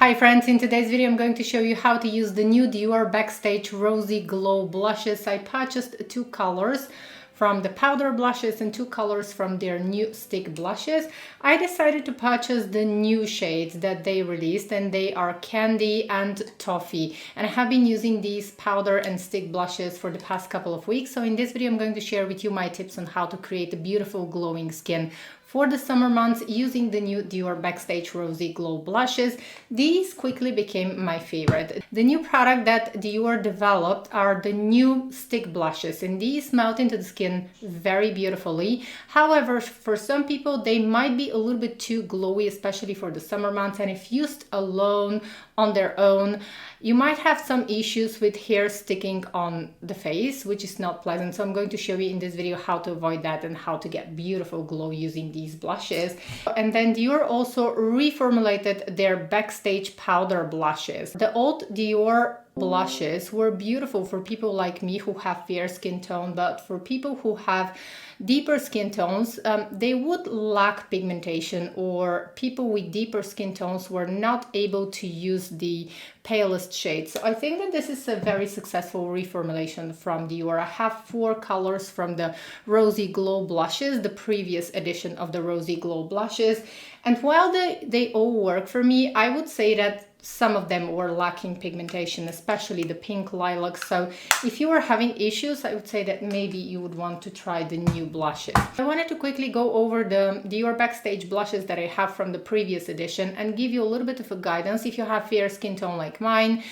Hi friends, in today's video I'm going to show you how to use the new Dior Backstage Rosy Glow blushes. I purchased two colors from the powder blushes and two colors from their new stick blushes. I decided to purchase the new shades that they released, and they are Candy and Toffee. And I have been using these powder and stick blushes for the past couple of weeks. So in this video I'm going to share with you my tips on how to create a beautiful glowing skin for the summer months using the new Dior Backstage Rosy Glow blushes. These quickly became my favorite. The new product that Dior developed are the new stick blushes, and these melt into the skin very beautifully. However, for some people they might be a little bit too glowy, especially for the summer months, and if used alone on their own, you might have some issues with hair sticking on the face, which is not pleasant. So I'm going to show you in this video how to avoid that and how to get beautiful glow using these blushes. And then Dior also reformulated their Backstage powder blushes. The old Dior blushes were beautiful for people like me who have fair skin tone, but for people who have deeper skin tones, they would lack pigmentation, or people with deeper skin tones were not able to use the palest shades. So I think that this is a very successful reformulation from Dior. I have four colors from the Rosy Glow blushes, the previous edition of the Rosy Glow blushes, and while they all work for me, I would say that some of them were lacking pigmentation, especially the pink lilac. So if you are having issues, I would say that maybe you would want to try the new blushes. I wanted to quickly go over the Dior Backstage blushes that I have from the previous edition and give you a little bit of a guidance if you have fair skin tone like mine.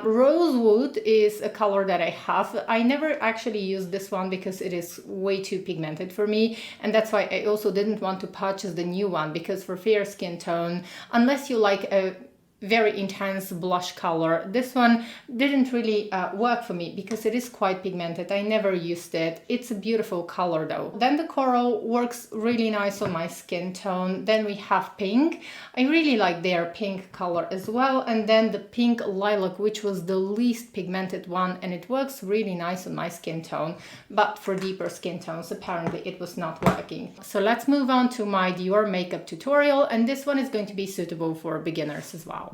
Rosewood is a color that I have. I never actually used this one because it is way too pigmented for me, and that's why I also didn't want to purchase the new one, because for fair skin tone, unless you like a very intense blush color, this one didn't really work for me because it is quite pigmented. I never used it. It's a beautiful color though. Then the coral works really nice on my skin tone. Then we have pink. I really like their pink color as well. And then the pink lilac, which was the least pigmented one, and it works really nice on my skin tone, but for deeper skin tones apparently it was not working. So let's move on to my Dior makeup tutorial, and this one is going to be suitable for beginners as well.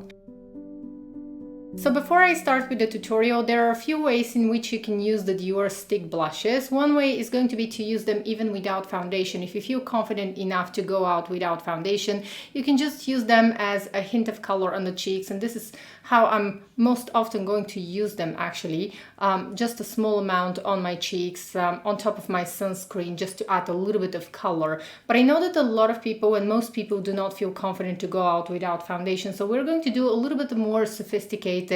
So before I start with the tutorial, there are a few ways in which you can use the Dior stick blushes. One way is going to be to use them even without foundation. If you feel confident enough to go out without foundation, you can just use them as a hint of color on the cheeks, and this is how I'm most often going to use them actually. Just a small amount on my cheeks, on top of my sunscreen, just to add a little bit of color. But I know that a lot of people, and most people, do not feel confident to go out without foundation, so we're going to do a little bit more sophisticated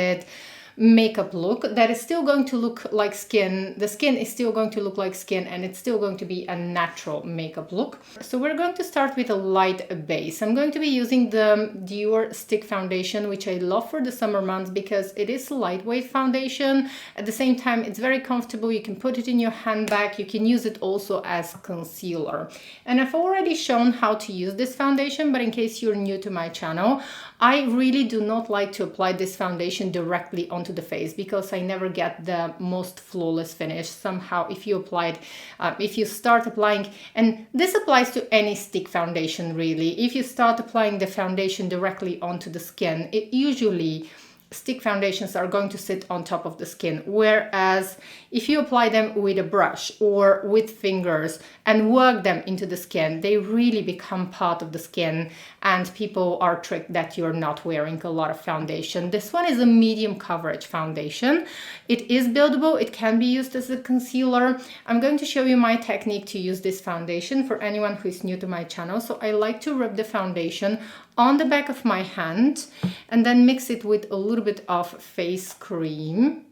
makeup look that is still going to look like skin. The skin is still going to look like skin, and it's still going to be a natural makeup look. So we're going to start with a light base. I'm going to be using the Dior stick foundation, which I love for the summer months because it is a lightweight foundation. At the same time, it's very comfortable. You can put it in your handbag. You can use it also as concealer. And I've already shown how to use this foundation, but in case you're new to my channel, I really do not like to apply this foundation directly onto the face because I never get the most flawless finish. Somehow, if you start applying, and this applies to any stick foundation really, if you start applying the foundation directly onto the skin, it usually stick foundations are going to sit on top of the skin, whereas if you apply them with a brush or with fingers and work them into the skin, they really become part of the skin, and people are tricked that you're not wearing a lot of foundation. This one is a medium coverage foundation. It is buildable. It can be used as a concealer. I'm going to show you my technique to use this foundation for anyone who is new to my channel. So I like to rub the foundation on the back of my hand and then mix it with a little bit of face cream,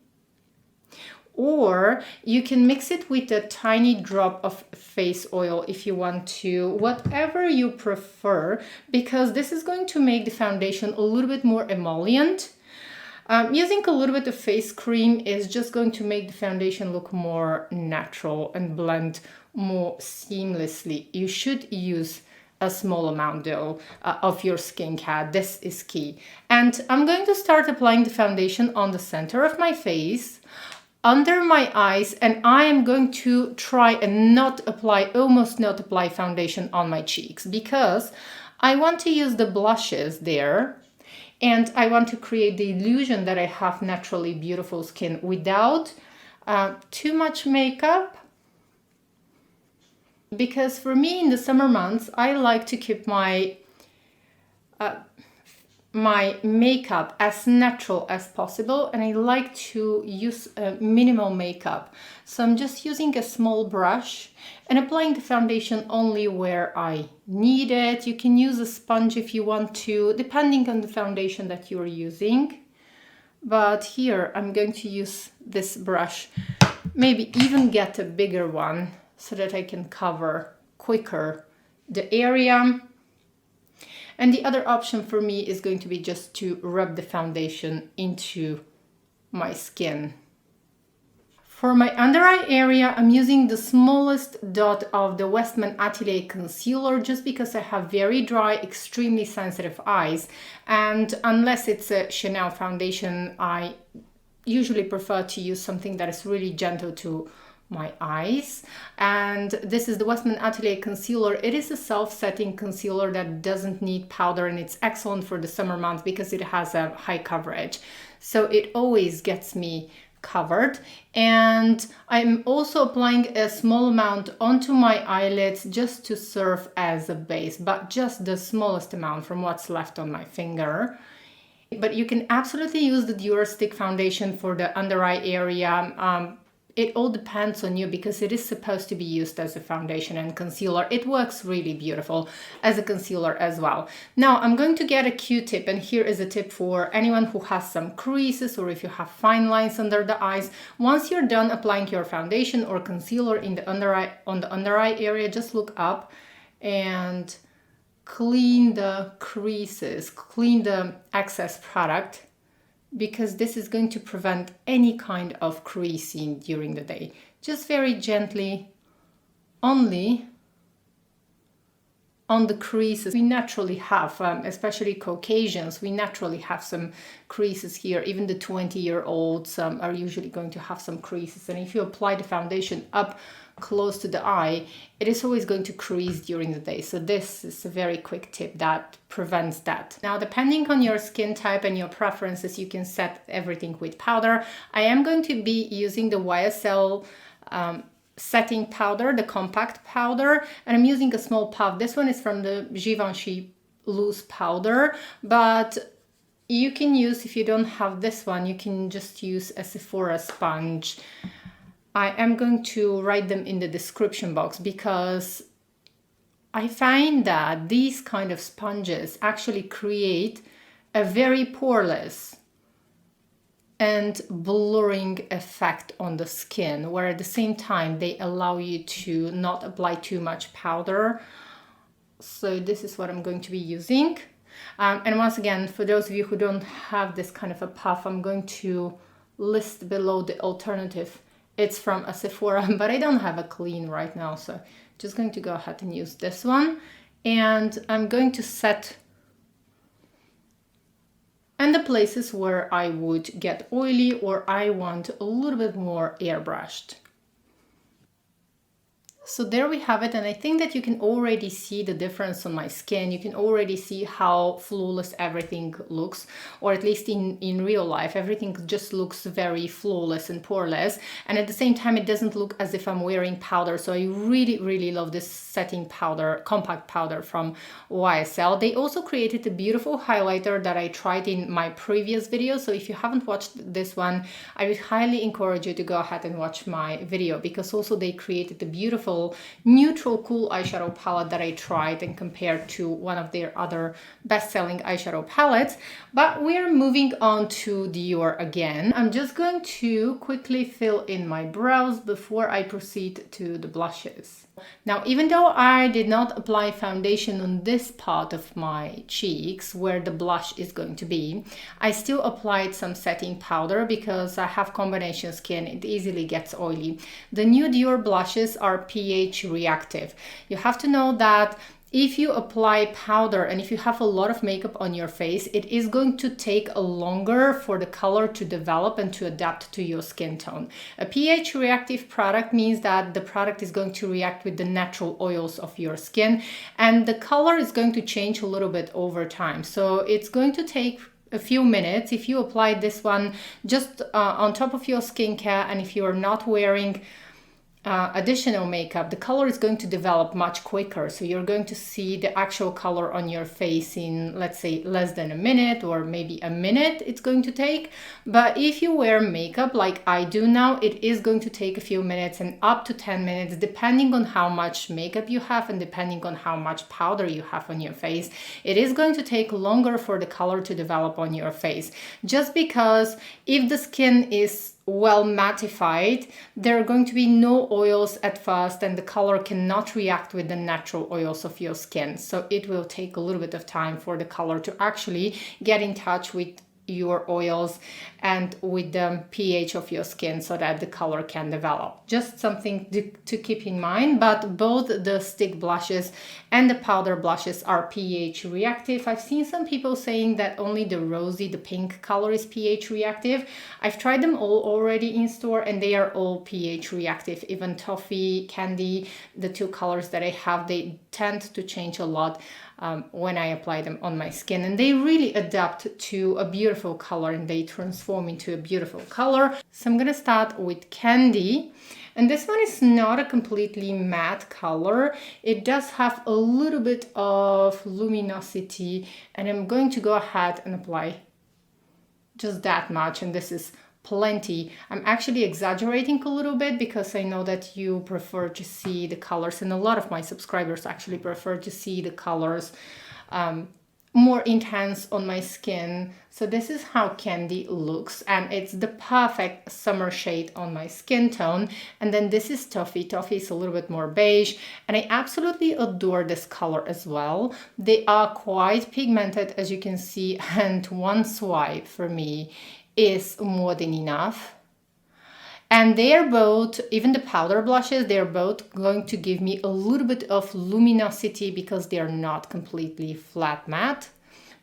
or you can mix it with a tiny drop of face oil if you want to, whatever you prefer, because this is going to make the foundation a little bit more emollient. Using a little bit of face cream is just going to make the foundation look more natural and blend more seamlessly. You should use a small amount though of your skincare. This is key. And I'm going to start applying the foundation on the center of my face, under my eyes, and I am going to try and almost not apply foundation on my cheeks, because I want to use the blushes there And I want to create the illusion that I have naturally beautiful skin without too much makeup. Because for me in the summer months, I like to keep my makeup as natural as possible, and I like to use minimal makeup. So I'm just using a small brush and applying the foundation only where I need it. You can use a sponge if you want to, depending on the foundation that you're using. But here I'm going to use this brush, maybe even get a bigger one so that I can cover quicker the area. And the other option for me is going to be just to rub the foundation into my skin. For my under eye area, I'm using the smallest dot of the Westman Atelier concealer just because I have very dry, extremely sensitive eyes. And unless it's a Chanel foundation, I usually prefer to use something that is really gentle to my eyes. And this is the Westman Atelier concealer. It is a self-setting concealer that doesn't need powder, and it's excellent for the summer months because it has a high coverage. So it always gets me covered. And I'm also applying a small amount onto my eyelids just to serve as a base, but just the smallest amount from what's left on my finger. But you can absolutely use the Dior Stick foundation for the under eye area. It all depends on you because it is supposed to be used as a foundation and concealer. It works really beautiful as a concealer as well. Now I'm going to get a Q-tip, and here is a tip for anyone who has some creases or if you have fine lines under the eyes. Once you're done applying your foundation or concealer in the under eye, on the under eye area, just look up and clean the creases, clean the excess product, because this is going to prevent any kind of creasing during the day. Just very gently, only on the creases. We naturally have, especially Caucasians, we naturally have some creases here. Even the 20-year-olds are usually going to have some creases. And if you apply the foundation up close to the eye, it is always going to crease during the day. So this is a very quick tip that prevents that. Now, depending on your skin type and your preferences, you can set everything with powder. I am going to be using the YSL setting powder, the compact powder, and I'm using a small puff. This one is from the Givenchy loose powder, but you can use, if you don't have this one, you can just use a Sephora sponge. I am going to write them in the description box because I find that these kind of sponges actually create a very poreless and blurring effect on the skin, where at the same time they allow you to not apply too much powder. So this is what I'm going to be using. And once again, for those of you who don't have this kind of a puff, I'm going to list below the alternative. It's from a Sephora, but I don't have a clean right now, so just going to go ahead and use this one. And I'm going to set and the places where I would get oily or I want a little bit more airbrushed. So there we have it, and I think that you can already see the difference on my skin. You can already see how flawless everything looks, or at least in real life, everything just looks very flawless and poreless. And at the same time, it doesn't look as if I'm wearing powder. So I really, really love this setting powder, compact powder from YSL. They also created a beautiful highlighter that I tried in my previous video. So if you haven't watched this one, I would highly encourage you to go ahead and watch my video, because also they created a beautiful neutral cool eyeshadow palette that I tried and compared to one of their other best-selling eyeshadow palettes. But we're moving on to Dior again. I'm just going to quickly fill in my brows before I proceed to the blushes. Now, even though I did not apply foundation on this part of my cheeks where the blush is going to be, I still applied some setting powder because I have combination skin. It easily gets oily. The new Dior blushes are pH reactive. You have to know that if you apply powder and if you have a lot of makeup on your face, it is going to take longer for the color to develop and to adapt to your skin tone. A pH reactive product means that the product is going to react with the natural oils of your skin, and the color is going to change a little bit over time. So it's going to take a few minutes. If you apply this one just on top of your skincare, and if you are not wearing additional makeup, the color is going to develop much quicker. So you're going to see the actual color on your face in, let's say, less than a minute, or maybe a minute it's going to take. But if you wear makeup like I do now, it is going to take a few minutes and up to 10 minutes, depending on how much makeup you have and depending on how much powder you have on your face. It is going to take longer for the color to develop on your face, just because if the skin is well mattified, there are going to be no oils at first, and the color cannot react with the natural oils of your skin. So it will take a little bit of time for the color to actually get in touch with your oils and with the pH of your skin, so that the color can develop. Just something to keep in mind. But both the stick blushes and the powder blushes are pH reactive. I've seen some people saying that only the rosy, the pink color, is pH reactive. I've tried them all already in store and they are all pH reactive. Even toffee, candy, the two colors that I have, they tend to change a lot when I apply them on my skin, and they really adapt to a beautiful color and they transform into a beautiful color. So I'm gonna start with Candy, and this one is not a completely matte color. It does have a little bit of luminosity, and I'm going to go ahead and apply just that much, and this is plenty. I'm actually exaggerating a little bit because I know that you prefer to see the colors, and a lot of my subscribers actually prefer to see the colors more intense on my skin. So this is how Candy looks, and it's the perfect summer shade on my skin tone. And then this is Toffee. Toffee is a little bit more beige, and I absolutely adore this color as well. They are quite pigmented, as you can see, and one swipe for me is more than enough. And they are both, even the powder blushes, they're both going to give me a little bit of luminosity because they're not completely flat matte.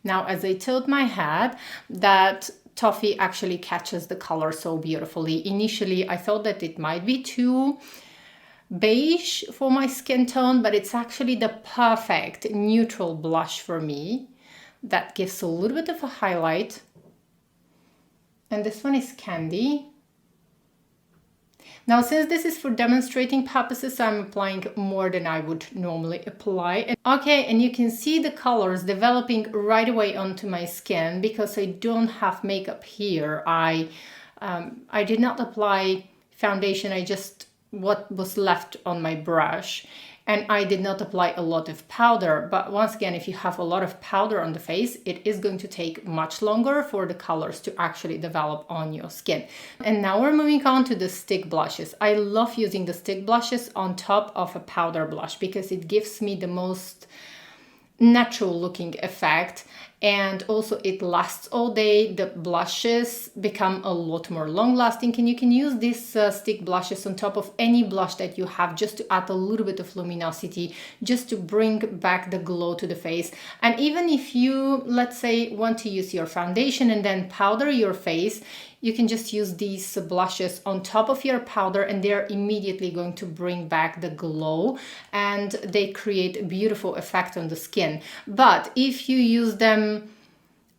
Now, as I told my head, that Toffee actually catches the color so beautifully. Initially, I thought that it might be too beige for my skin tone, but it's actually the perfect neutral blush for me that gives a little bit of a highlight. And this one is Candy. Now, since this is for demonstrating purposes, I'm applying more than I would normally apply. Okay, and you can see the colors developing right away onto my skin because I don't have makeup here. I did not apply foundation, I just what was left on my brush. And I did not apply a lot of powder, but once again, if you have a lot of powder on the face, it is going to take much longer for the colors to actually develop on your skin. And now we're moving on to the stick blushes. I love using the stick blushes on top of a powder blush because it gives me the most natural looking effect, and also it lasts all day. The blushes become a lot more long lasting, and you can use these stick blushes on top of any blush that you have just to add a little bit of luminosity, just to bring back the glow to the face. And even if you, let's say, want to use your foundation and then powder your face, you can just use these blushes on top of your powder and they're immediately going to bring back the glow and they create a beautiful effect on the skin. But if you use them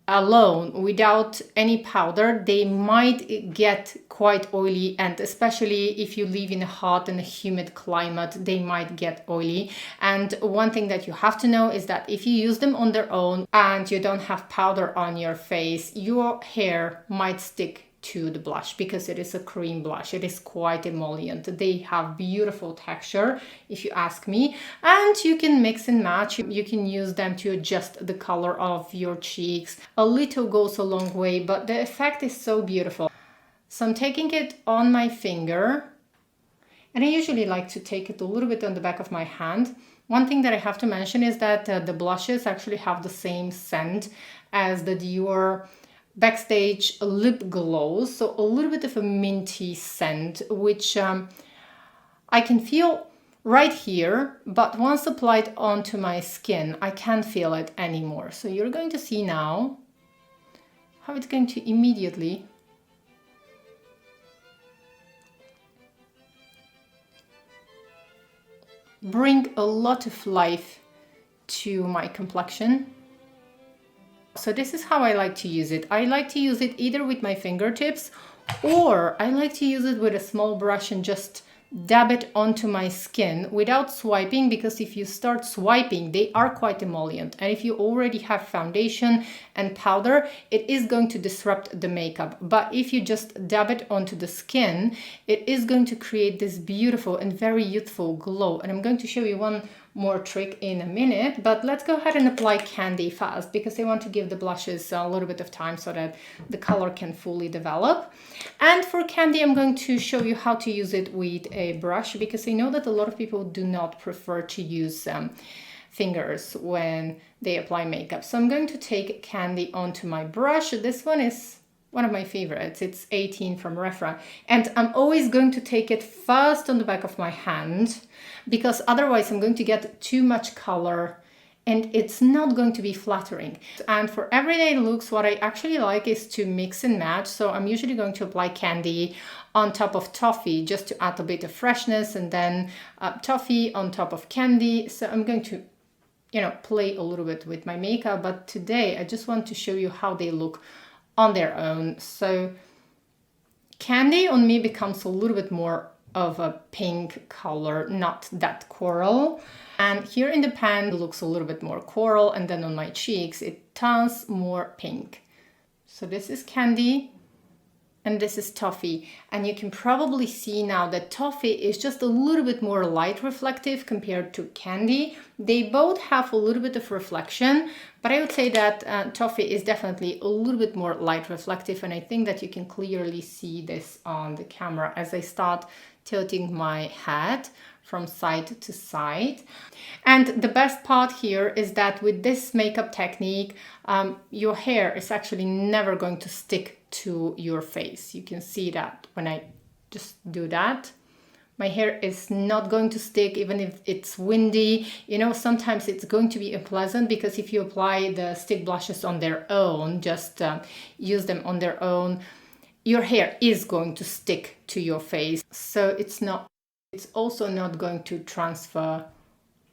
alone without any powder, they might get quite oily, and especially if you live in a hot and a humid climate, they might get oily. And one thing that you have to know is that if you use them on their own and you don't have powder on your face, your hair might stick to the blush because it is a cream blush. It is quite emollient. They have beautiful texture, if you ask me, and you can mix and match. You can use them to adjust the color of your cheeks. A little goes a long way, but the effect is so beautiful. So I'm taking it on my finger, and I usually like to take it a little bit on the back of my hand. One thing that I have to mention is that the blushes actually have the same scent as the Dior Backstage Lip Glow, so a little bit of a minty scent, which I can feel right here, but once applied onto my skin, I can't feel it anymore. So you're going to see now how it's going to immediately bring a lot of life to my complexion. So this is how I like to use it. I like to use it either with my fingertips, or I like to use it with a small brush and just dab it onto my skin without swiping, because if you start swiping, they are quite emollient. And if you already have foundation and powder, it is going to disrupt the makeup. But if you just dab it onto the skin, it is going to create this beautiful and very youthful glow. And I'm going to show you one more trick in a minute, but let's go ahead and apply candy fast, because I want to give the blushes a little bit of time so that the color can fully develop. And for candy, I'm going to show you how to use it with a brush, because I know that a lot of people do not prefer to use fingers when they apply makeup. So I'm going to take candy onto my brush. This one is one of my favorites. It's 18 from Refra. And I'm always going to take it first on the back of my hand, because otherwise I'm going to get too much color and it's not going to be flattering. And for everyday looks, what I actually like is to mix and match. So I'm usually going to apply candy on top of toffee just to add a bit of freshness, and then toffee on top of candy. So I'm going to, play a little bit with my makeup, but today I just want to show you how they look on their own. So candy on me becomes a little bit more of a pink color, not that coral. And here in the pan, it looks a little bit more coral, and then on my cheeks, it turns more pink. So this is candy, and this is toffee. And you can probably see now that toffee is just a little bit more light reflective compared to candy. They both have a little bit of reflection, but I would say that toffee is definitely a little bit more light reflective, and I think that you can clearly see this on the camera as I start tilting my head from side to side. And the best part here is that with this makeup technique, your hair is actually never going to stick to your face. You can see that when I just do that. My hair is not going to stick even if it's windy. Sometimes it's going to be unpleasant, because if you apply the stick blushes on their own, just use them on their own, your hair is going to stick to your face. So it's also not going to transfer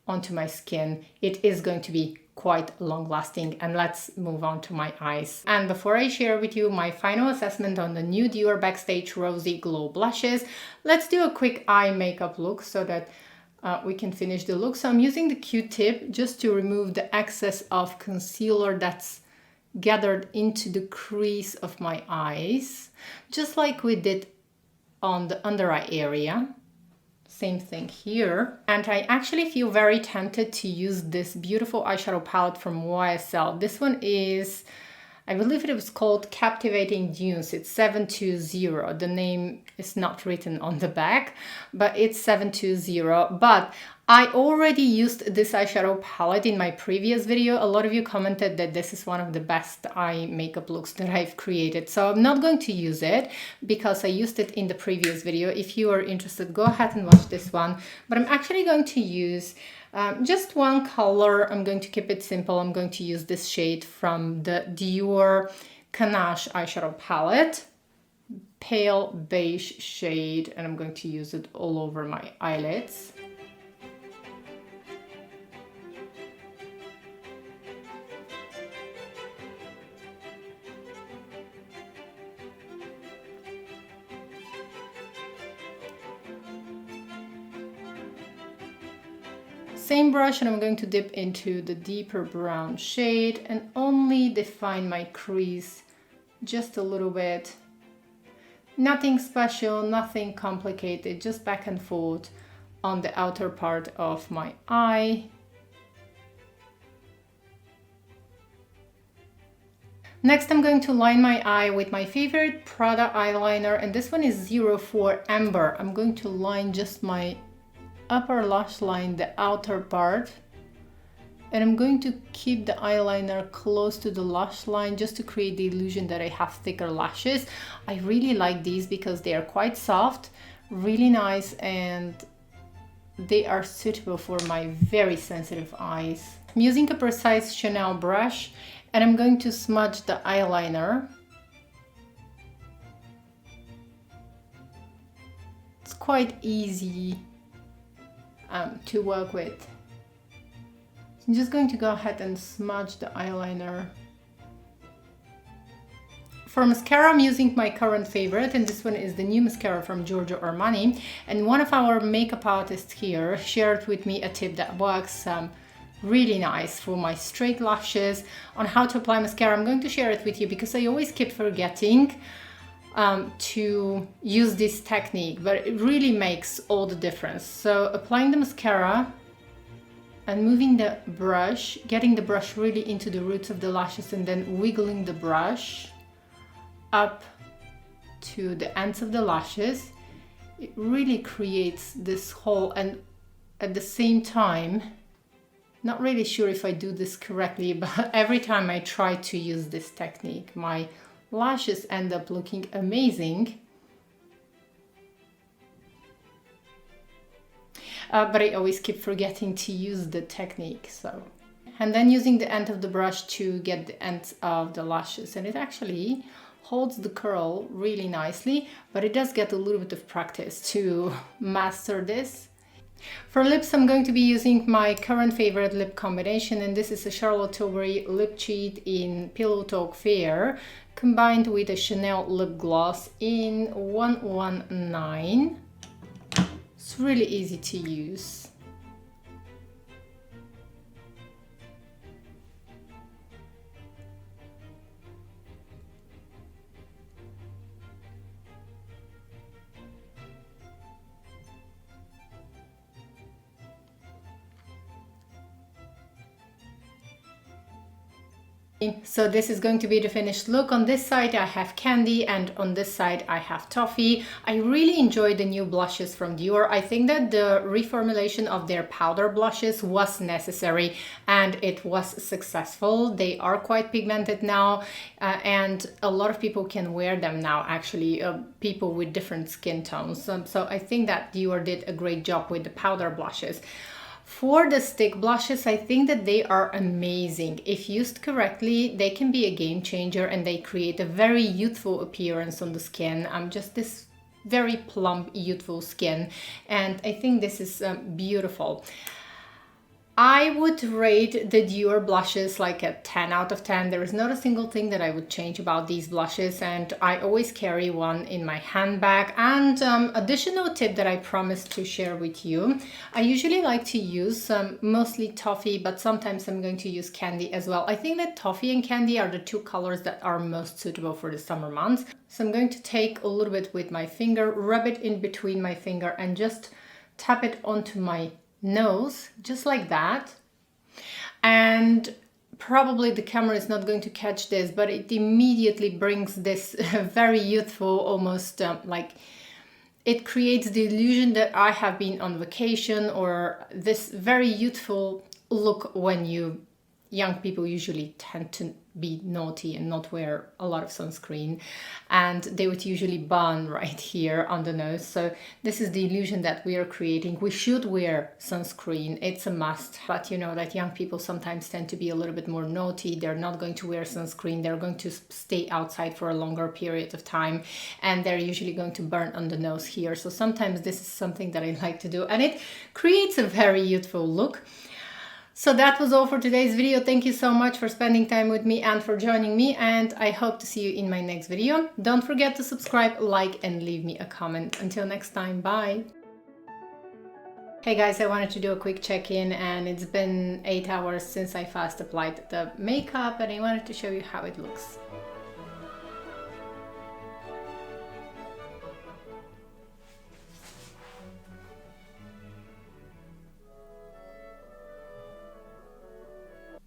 onto my skin. It is going to be quite long lasting. And let's move on to my eyes. And before I share with you my final assessment on the new Dior Backstage Rosy Glow blushes, let's do a quick eye makeup look so that we can finish the look. So I'm using the Q-tip just to remove the excess of concealer that's gathered into the crease of my eyes, just like we did on the under eye area. Same thing here. And I actually feel very tempted to use this beautiful eyeshadow palette from YSL. This one is, I believe it was called Captivating Dunes. It's 720. The name is not written on the back, but it's 720. But I already used this eyeshadow palette in my previous video. A lot of you commented that this is one of the best eye makeup looks that I've created. So I'm not going to use it because I used it in the previous video. If you are interested, go ahead and watch this one. But I'm actually going to use just one color. I'm going to keep it simple. I'm going to use this shade from the Dior Ganache eyeshadow palette. Pale beige shade, and I'm going to use it all over my eyelids. Same brush, and I'm going to dip into the deeper brown shade and only define my crease just a little bit. Nothing special, nothing complicated, just back and forth on the outer part of my eye. Next, I'm going to line my eye with my favorite Prada eyeliner, and this one is 04 Amber. I'm going to line just my upper lash line, the outer part, and I'm going to keep the eyeliner close to the lash line just to create the illusion that I have thicker lashes. I really like these because they are quite soft, really nice, and they are suitable for my very sensitive eyes. I'm using a precise Chanel brush, and I'm going to smudge the eyeliner. It's quite easy to work with. So I'm just going to go ahead and smudge the eyeliner For mascara, I'm using my current favorite, and this one is the new mascara from Giorgio Armani. And one of our makeup artists here shared with me a tip that works really nice for my straight lashes on how to apply mascara. I'm going to share it with you because I always keep forgetting to use this technique, but it really makes all the difference. So applying the mascara and moving the brush, getting the brush really into the roots of the lashes, and then wiggling the brush up to the ends of the lashes. It really creates this hole, and at the same time, not really sure if I do this correctly, but every time I try to use this technique, my lashes end up looking amazing. But I always keep forgetting to use the technique. So, and then using the end of the brush to get the ends of the lashes, and it actually holds the curl really nicely, but it does get a little bit of practice to master this. For lips, I'm going to be using my current favorite lip combination, and this is a Charlotte Tilbury lip cheat in Pillow Talk Fair combined with a Chanel lip gloss in 119. It's really easy to use. So this is going to be the finished look. On this side I have candy, and on this side I have toffee. I really enjoy the new blushes from Dior. I think that the reformulation of their powder blushes was necessary and it was successful. They are quite pigmented now, and a lot of people can wear them now, actually, people with different skin tones. So I think that Dior did a great job with the powder blushes. For the stick blushes, I think that they are amazing. If used correctly, they can be a game changer, and they create a very youthful appearance on the skin. Just this very plump, youthful skin, and I think this is beautiful. I would rate the Dior blushes like a 10 out of 10. There is not a single thing that I would change about these blushes, and I always carry one in my handbag. And additional tip that I promised to share with you, I usually like to use mostly toffee, but sometimes I'm going to use candy as well. I think that toffee and candy are the two colors that are most suitable for the summer months. So I'm going to take a little bit with my finger, rub it in between my finger, and just tap it onto my nose, just like that. And probably the camera is not going to catch this, but it immediately brings this very youthful, almost like it creates the illusion that I have been on vacation, or this very youthful look when young people usually tend to be naughty and not wear a lot of sunscreen, and they would usually burn right here on the nose. So this is the illusion that we are creating. We should wear sunscreen, it's a must, but you know that young people sometimes tend to be a little bit more naughty. They're not going to wear sunscreen, they're going to stay outside for a longer period of time, and they're usually going to burn on the nose here. So sometimes this is something that I like to do, and it creates a very youthful look. So that was all for today's video. Thank you so much for spending time with me and for joining me, and I hope to see you in my next video. Don't forget to subscribe, like, and leave me a comment. Until next time, bye! Hey guys, I wanted to do a quick check-in, and it's been 8 hours since I first applied the makeup, and I wanted to show you how it looks.